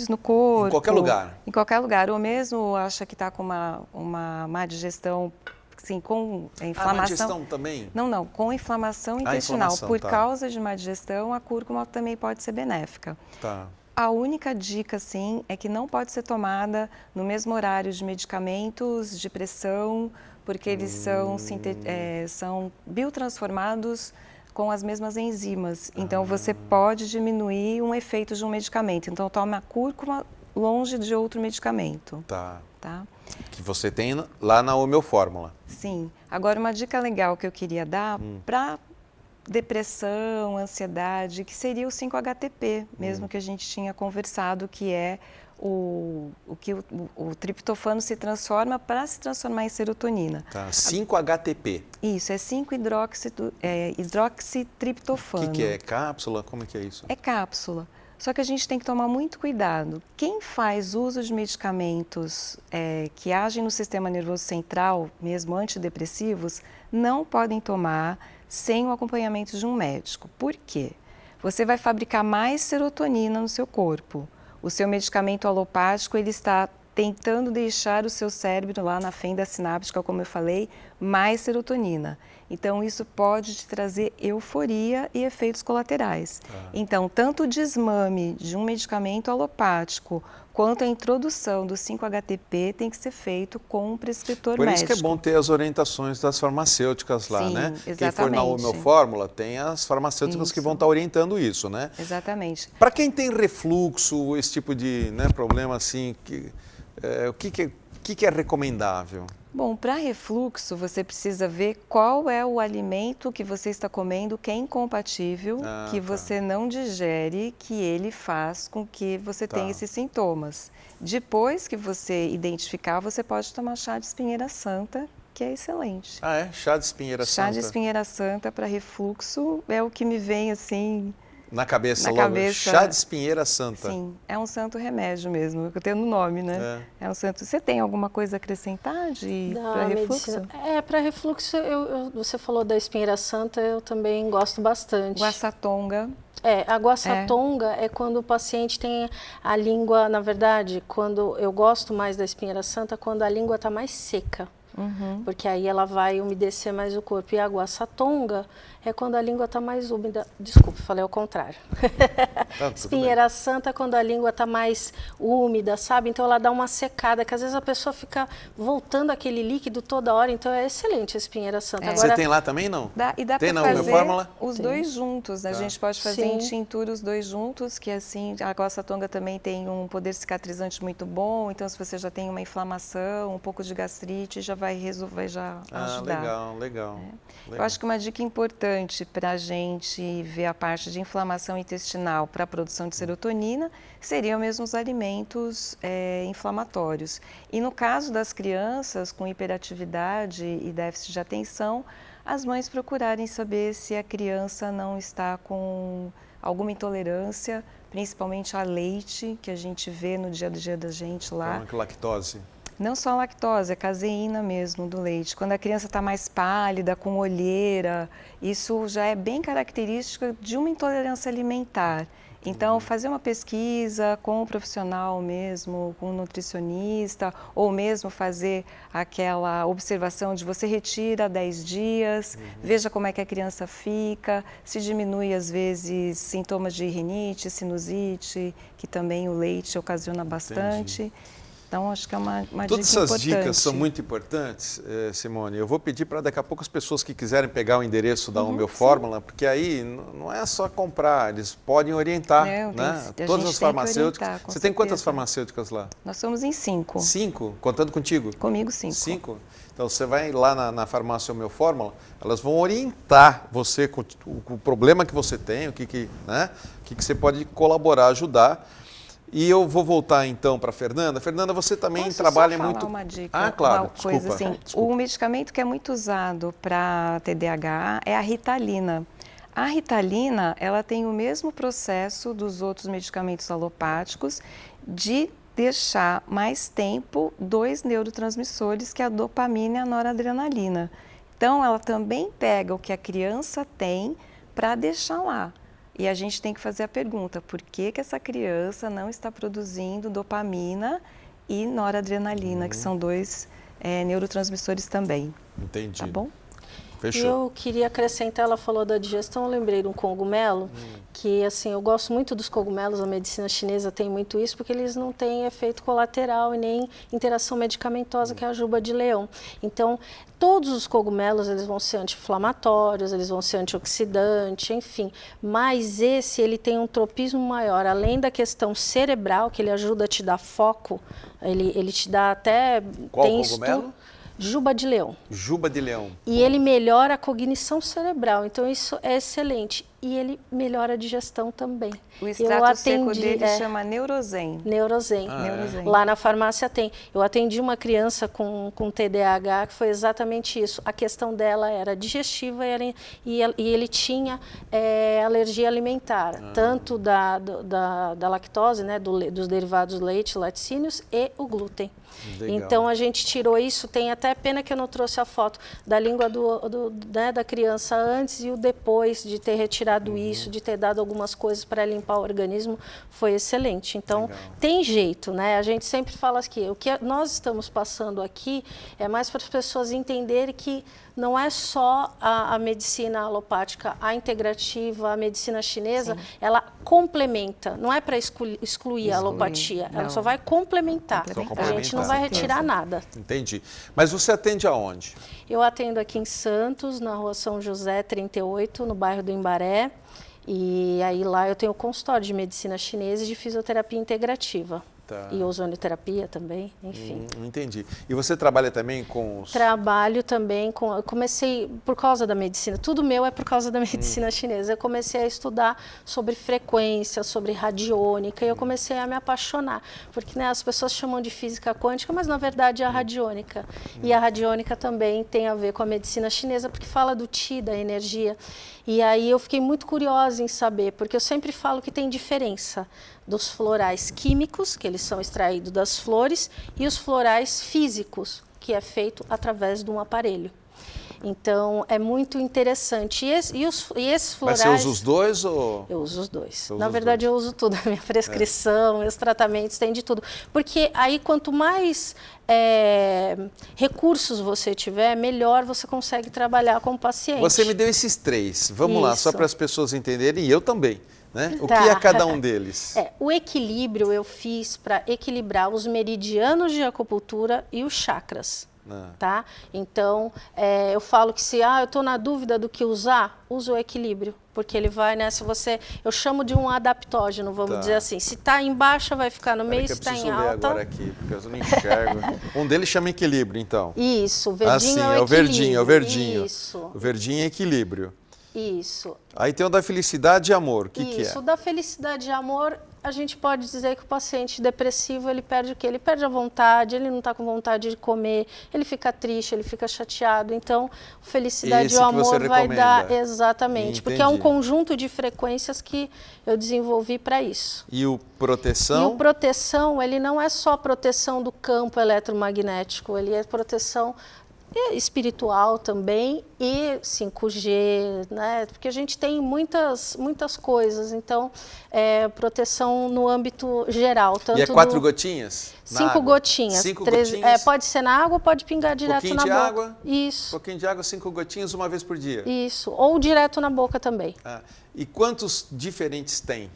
no corpo... Em qualquer lugar. Em qualquer lugar. Ou mesmo acha que está com uma má digestão, assim, com inflamação... má digestão também? Não, com inflamação intestinal. Inflamação, Por tá. causa de má digestão, a cúrcuma também pode ser benéfica. Tá. A única dica, sim, é que não pode ser tomada no mesmo horário de medicamentos de pressão, porque eles são biotransformados com as mesmas enzimas. Então, você pode diminuir um efeito de um medicamento. Então, tome a cúrcuma longe de outro medicamento. Tá. Tá? Que você tem lá na Homeofórmula. Sim. Agora, uma dica legal que eu queria dar para depressão, ansiedade, que seria o 5-HTP, mesmo que a gente tinha conversado, que é o triptofano se transforma para se transformar em serotonina. Tá, 5-HTP. Isso, é 5-hidroxitriptofano. O que é? Cápsula? Como é que é isso? É cápsula. Só que a gente tem que tomar muito cuidado. Quem faz uso de medicamentos que agem no sistema nervoso central, mesmo antidepressivos, não podem tomar sem o acompanhamento de um médico. Por quê? Você vai fabricar mais serotonina no seu corpo. O seu medicamento alopático, ele está tentando deixar o seu cérebro lá na fenda sináptica, como eu falei, mais serotonina. Então, isso pode te trazer euforia e efeitos colaterais. Então, tanto o desmame de um medicamento alopático quanto a introdução do 5-HTP tem que ser feito com um prescritor médico. Por isso que é bom ter as orientações das farmacêuticas lá, Sim, né? exatamente. Quem for na Homeofórmula, tem as farmacêuticas que vão estar orientando isso, né? Exatamente. Para quem tem refluxo, esse tipo de problema assim, o que é recomendável? Bom, para refluxo, você precisa ver qual é o alimento que você está comendo que é incompatível, que você não digere, que ele faz com que você tenha esses sintomas. Depois que você identificar, você pode tomar chá de espinheira santa, que é excelente. Ah, é? Chá de espinheira santa? Chá de espinheira santa para refluxo é o que me vem assim... Na cabeça na logo, cabeça. Chá de espinheira santa. Sim, é um santo remédio mesmo, que eu tenho no nome, né? É um santo. Você tem alguma coisa a acrescentar para refluxo? Para refluxo, você falou da espinheira santa, eu também gosto bastante. Guaçatonga. A guaçatonga é quando o paciente tem a língua, na verdade, quando eu gosto mais da espinheira santa, quando a língua está mais seca. Porque aí ela vai umedecer mais o corpo. E a guaçatonga é quando a língua está mais úmida. Desculpe, falei ao contrário. Espinheira santa é quando a língua está mais úmida, sabe? Então ela dá uma secada, que às vezes a pessoa fica voltando aquele líquido toda hora. Então é excelente a espinheira santa. Agora, você tem lá também, não? Dá para fazer os dois juntos. A gente pode fazer em tintura os dois juntos, que assim, a guaçatonga também tem um poder cicatrizante muito bom. Então se você já tem uma inflamação, um pouco de gastrite, já vai resolver, já ajudar. Legal. Eu acho que uma dica importante para a gente ver a parte de inflamação intestinal para a produção de serotonina seriam mesmo os alimentos inflamatórios. E no caso das crianças com hiperatividade e déficit de atenção, as mães procurarem saber se a criança não está com alguma intolerância, principalmente a leite, que a gente vê no dia a dia da gente lá. Lactose. Não só a lactose, a caseína mesmo do leite. Quando a criança está mais pálida, com olheira, isso já é bem característica de uma intolerância alimentar. Então, fazer uma pesquisa com um profissional mesmo, com um nutricionista, ou mesmo fazer aquela observação de você retira 10 dias, veja como é que a criança fica, se diminui às vezes sintomas de rinite, sinusite, que também o leite ocasiona bastante. Então, acho que é uma dica importante. Todas essas dicas são muito importantes, Simone. Eu vou pedir para daqui a pouco as pessoas que quiserem pegar o endereço da Homeofórmula, porque aí não é só comprar, eles podem orientar, né? Todas as farmacêuticas. Você tem quantas farmacêuticas lá? Nós somos em 5. 5? Contando contigo? Comigo 5. 5? Então, você vai lá na farmácia Homeofórmula, elas vão orientar você com o problema que você tem, o que você pode colaborar, ajudar. E eu vou voltar então para a Fernanda. Fernanda, você também trabalha muito... Posso só falar uma dica? Claro, uma coisa assim. Desculpa. O medicamento que é muito usado para TDAH é a Ritalina. A Ritalina, ela tem o mesmo processo dos outros medicamentos alopáticos de deixar mais tempo 2 neurotransmissores, que é a dopamina e a noradrenalina. Então, ela também pega o que a criança tem para deixar lá. E a gente tem que fazer a pergunta, por que essa criança não está produzindo dopamina e noradrenalina, que são 2 neurotransmissores também. Entendi. Tá bom? Fechou. Eu queria acrescentar, ela falou da digestão, eu lembrei de um cogumelo, que assim, eu gosto muito dos cogumelos, a medicina chinesa tem muito isso, porque eles não têm efeito colateral e nem interação medicamentosa, que é a juba de leão. Então, todos os cogumelos, eles vão ser anti-inflamatórios, eles vão ser antioxidantes, enfim. Mas esse, ele tem um tropismo maior, além da questão cerebral, que ele ajuda a te dar foco, ele te dá até... Qual cogumelo? Juba de leão. Juba de leão. E ele melhora a cognição cerebral, então isso é excelente. e ele melhora a digestão também. O extrato seco dele chama Neurozen. Neurozen. Neurozen. Lá na farmácia tem. Eu atendi uma criança com TDAH, que foi exatamente isso. A questão dela era digestiva e ele tinha alergia alimentar, tanto da lactose, né, dos derivados do leite, laticínios, e o glúten. Legal. Então a gente tirou isso, tem até pena que eu não trouxe a foto da língua né, da criança antes e o depois de ter retirado isso, de ter dado algumas coisas para limpar o organismo, foi excelente. Então tem jeito, né? A gente sempre fala que o que nós estamos passando aqui é mais para as pessoas entenderem que não é só a medicina alopática, a integrativa, a medicina chinesa, ela complementa, não é para excluir a alopatia, ela só vai complementar. A gente não vai retirar nada. Entendi. Mas você atende aonde? Eu atendo aqui em Santos, na rua São José 38, no bairro do Imbaré. E aí lá eu tenho consultório de medicina chinesa e de fisioterapia integrativa. Tá. E ozonioterapia também, enfim. Entendi. E você trabalha também com os... Trabalho também com... Eu comecei por causa da medicina, tudo meu é por causa da medicina chinesa. Eu comecei a estudar sobre frequência, sobre radiônica, e eu comecei a me apaixonar. Porque né, as pessoas chamam de física quântica, mas na verdade é a radiônica. E a radiônica também tem a ver com a medicina chinesa, porque fala do Qi, da energia. E aí eu fiquei muito curiosa em saber, porque eu sempre falo que tem diferença dos florais químicos, que eles são extraídos das flores, e os florais físicos, que é feito através de um aparelho. Então, é muito interessante. E esses florais... Mas você usa os dois ou... Eu uso os dois. Na verdade, eu uso tudo. A minha prescrição, meus tratamentos, tem de tudo. Porque aí, quanto mais recursos você tiver, melhor você consegue trabalhar com o paciente. Você me deu esses 3. Vamos lá, só para as pessoas entenderem, e eu também. Né? O que é cada um deles? O equilíbrio eu fiz para equilibrar os meridianos de acupuntura e os chakras. Tá? Então, eu falo que se eu estou na dúvida do que usar, usa o equilíbrio, porque ele vai, né? Se você, eu chamo de um adaptógeno, vamos dizer assim. Se está em baixa, vai ficar no meio, se está em alta. Eu preciso ler agora aqui, porque eu não enxergo. Um deles chama equilíbrio, então. Isso, o verdinho é o equilíbrio. verdinho, é o verdinho. Isso. O verdinho é equilíbrio. Isso. Aí tem o da felicidade e amor. O que é? Isso, o da felicidade e amor, a gente pode dizer que o paciente depressivo, ele perde o quê? Ele perde a vontade, ele não está com vontade de comer, ele fica triste, ele fica chateado. Então, felicidade e o amor vai dar... Exatamente, Entendi. Porque é um conjunto de frequências que eu desenvolvi para isso. E o proteção? E o proteção, ele não é só proteção do campo eletromagnético, ele é proteção espiritual também e 5G, né? Porque a gente tem muitas coisas, então proteção no âmbito geral. Tanto e é 4 gotinhas? 5 gotinhas. 5 gotinhas? Pode ser na água, pode pingar direto na boca. Água? Isso. Um pouquinho de água, 5 gotinhas uma vez por dia? Isso, ou direto na boca também. E quantos diferentes tem?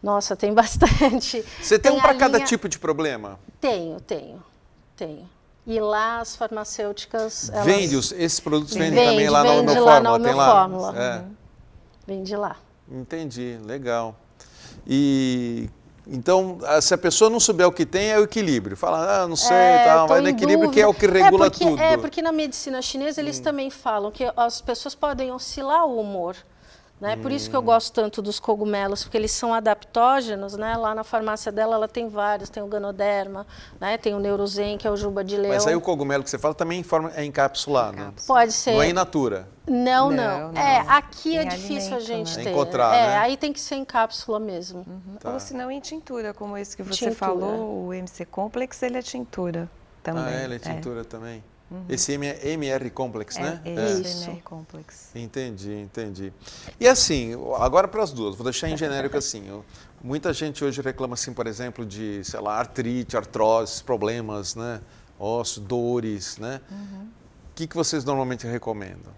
Nossa, tem bastante. Você tem um para cada tipo de problema? Tenho. E lá as farmacêuticas... Vende esses produtos vendem também lá no meu Fórmula? Tem lá? Vende lá. Entendi, legal. E então, se a pessoa não souber o que tem, é o equilíbrio. Fala, não sei, vai no equilíbrio, que é o que regula tudo. Porque na medicina chinesa eles também falam que as pessoas podem oscilar o humor. Né? Por isso que eu gosto tanto dos cogumelos, porque eles são adaptógenos, né? Lá na farmácia dela ela tem vários, tem o Ganoderma, né? Tem o Neurozen, que é o juba de leão. Mas aí o cogumelo que você fala também é encapsulado, né? Pode ser. Não é in natura? Não. Aqui é difícil a gente ter. Encontrar, né? Aí tem que ser em cápsula mesmo. Ou se não em tintura, como esse que você falou, o MC Complex, ele é tintura também. Ele é tintura também. Esse MR Complex, né? Isso. MR Complex. Entendi. E assim, agora para as duas, vou deixar em genérico assim. Muita gente hoje reclama assim, por exemplo, de, sei lá, artrite, artrose, problemas, né? Osso, dores, né? O que vocês normalmente recomendam?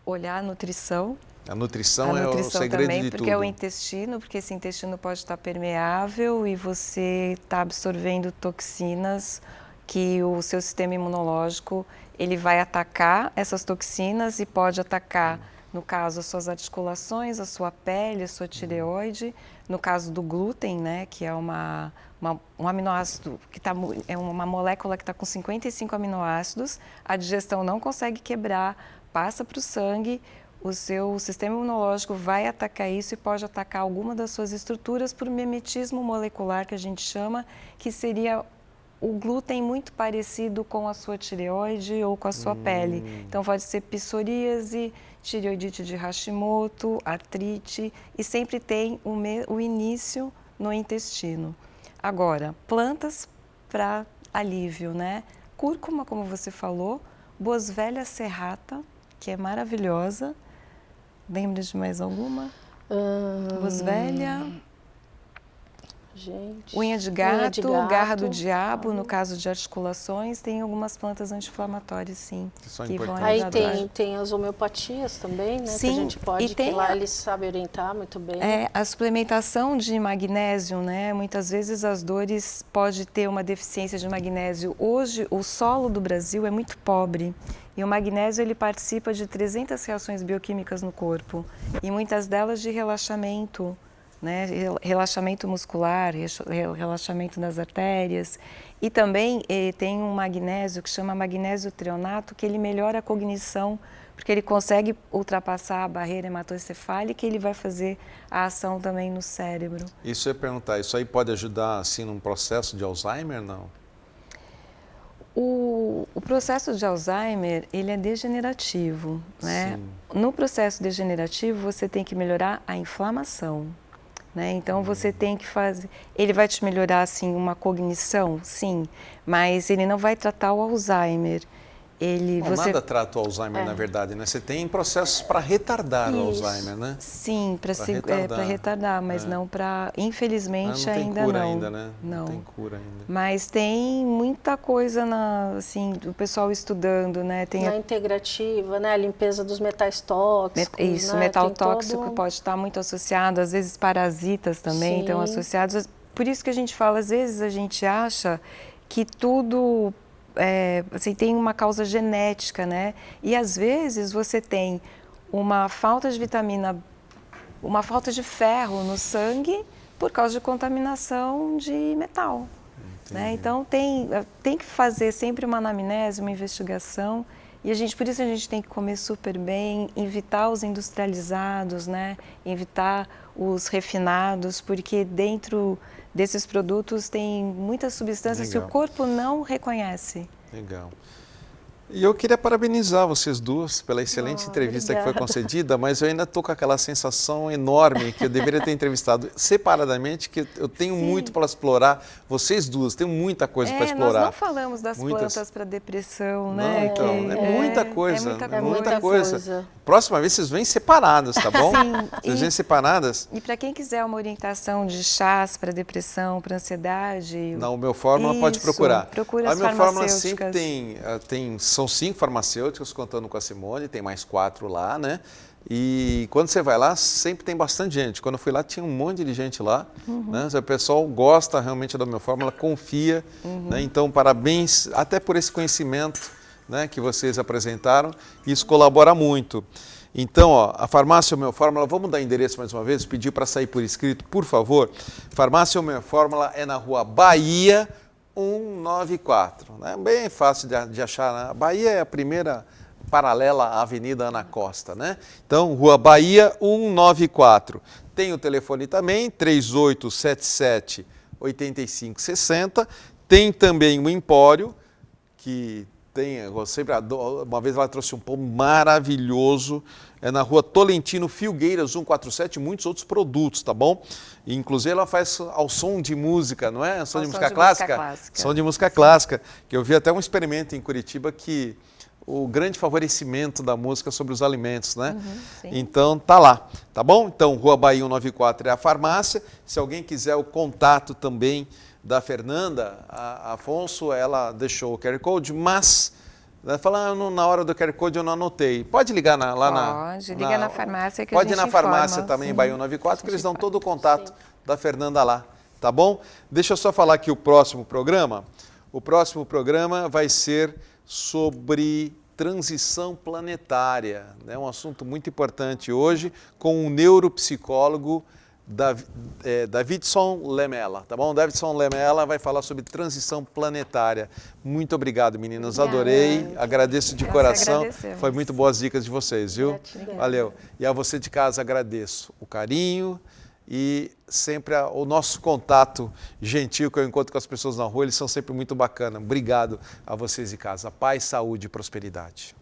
Olhar a nutrição. A nutrição é o segredo também, de porque tudo. É o intestino, porque esse intestino pode estar permeável e você está absorvendo toxinas que o seu sistema imunológico ele vai atacar essas toxinas e pode atacar, no caso, as suas articulações, a sua pele, a sua tireoide. No caso do glúten, né, que é um aminoácido, é uma molécula que está com 55 aminoácidos, a digestão não consegue quebrar, passa para o sangue, o seu sistema imunológico vai atacar isso e pode atacar alguma das suas estruturas por mimetismo molecular, que a gente chama, que seria o glúten muito parecido com a sua tireoide ou com a sua pele. Então pode ser psoríase, tireoidite de Hashimoto, artrite, e sempre tem o início no intestino. Agora, plantas para alívio, né? Cúrcuma, como você falou, Boswellia serrata, que é maravilhosa. Lembra de mais alguma? Boswellia. Gente. Unha de gato, garra do diabo, no caso de articulações, tem algumas plantas anti-inflamatórias, sim. Que vão Aí tem as homeopatias também, né? Sim, que a gente pode, e tem que lá eles sabem orientar muito bem. A suplementação de magnésio, né? Muitas vezes as dores pode ter uma deficiência de magnésio. Hoje, o solo do Brasil é muito pobre. E o magnésio, ele participa de 300 reações bioquímicas no corpo. E muitas delas de relaxamento, né? Relaxamento muscular, relaxamento das artérias. E também tem um magnésio que chama magnésio treonato, que ele melhora a cognição, porque ele consegue ultrapassar a barreira hematoencefálica e ele vai fazer a ação também no cérebro. Isso eu ia perguntar, isso aí pode ajudar assim num processo de Alzheimer, não? O processo de Alzheimer, ele é degenerativo, né? No processo degenerativo, você tem que melhorar a inflamação, né? Então, você tem que fazer... Ele vai te melhorar, assim, uma cognição? Sim, mas ele não vai tratar o Alzheimer. Nada trata o Alzheimer, na verdade, né? Você tem processos para retardar o Alzheimer, né? Sim, para retardar, mas não para... Infelizmente, ainda não. Não tem cura ainda, né? Não tem cura ainda. Mas tem muita coisa, assim, do pessoal estudando, né? Tem a integrativa, né? A limpeza dos metais tóxicos. Isso, né? metal tóxico pode estar muito associado, às vezes parasitas também estão associados. Por isso que a gente fala, às vezes a gente acha que tudo... assim, tem uma causa genética, né? E às vezes você tem uma falta de vitamina, uma falta de ferro no sangue por causa de contaminação de metal, né? Então tem que fazer sempre uma anamnese, uma investigação, e por isso a gente tem que comer super bem, evitar os industrializados, né? Evitar os refinados, porque dentro desses produtos tem muitas substâncias que o corpo não reconhece. Legal. E eu queria parabenizar vocês duas pela excelente entrevista obrigada. que foi concedida, mas eu ainda estou com aquela sensação enorme que eu deveria ter entrevistado separadamente, que eu tenho muito para explorar. Vocês duas, tem muita coisa para explorar. Nós não falamos das plantas para depressão, né? Não, então, é muita coisa. É muita coisa. Próxima vez vocês vêm separadas, tá bom? Sim. Vocês vêm separadas. E para quem quiser uma orientação de chás para depressão, para ansiedade... Na Meu Fórmula pode procurar. Procura as Meu Fórmula farmacêuticas. sempre são 5 farmacêuticas, contando com a Simone, tem mais 4 lá, né? E quando você vai lá, sempre tem bastante gente. Quando eu fui lá, tinha um monte de gente lá, né? O pessoal gosta realmente da Meu Fórmula, confia, né? Então, parabéns até por esse conhecimento, né, que vocês apresentaram, isso colabora muito. Então, ó, a Farmácia Meu Fórmula, vamos dar endereço mais uma vez, pedir para sair por escrito, por favor. Farmácia Meu Fórmula é na Rua Bahia 194, né? Bem fácil de achar, né? A Bahia é a primeira paralela à Avenida Ana Costa, né? Então, Rua Bahia 194. Tem o telefone também, 3877-8560. Tem também o Empório, que tem, uma vez ela trouxe um pão maravilhoso, é na Rua Tolentino Filgueiras 147, muitos outros produtos, tá bom? E, inclusive ela faz ao som de música, não é? Som de música clássica? Som de música clássica, que eu vi até um experimento em Curitiba que o grande favorecimento da música sobre os alimentos, né? Então tá lá, tá bom? Então Rua Bahia 194 é a farmácia. Se alguém quiser o contato também da Fernanda, a Afonso, ela deixou o QR Code, mas ela fala, na hora do QR Code eu não anotei. Pode ligar liga na farmácia que pode a gente ir na farmácia informa. também, Bahia 194, que eles dão todo o contato da Fernanda lá, tá bom? Deixa eu só falar aqui o próximo programa. O próximo programa vai ser sobre transição planetária, né? Um assunto muito importante hoje, com um neuropsicólogo Davidson Lemela, tá bom? Davidson Lemela vai falar sobre transição planetária. Muito obrigado, meninas. Adorei. Agradeço de coração. Foi muito boas dicas de vocês, viu? Valeu. E a você de casa agradeço o carinho e sempre o nosso contato gentil que eu encontro com as pessoas na rua, eles são sempre muito bacanas. Obrigado a vocês de casa. Paz, saúde e prosperidade.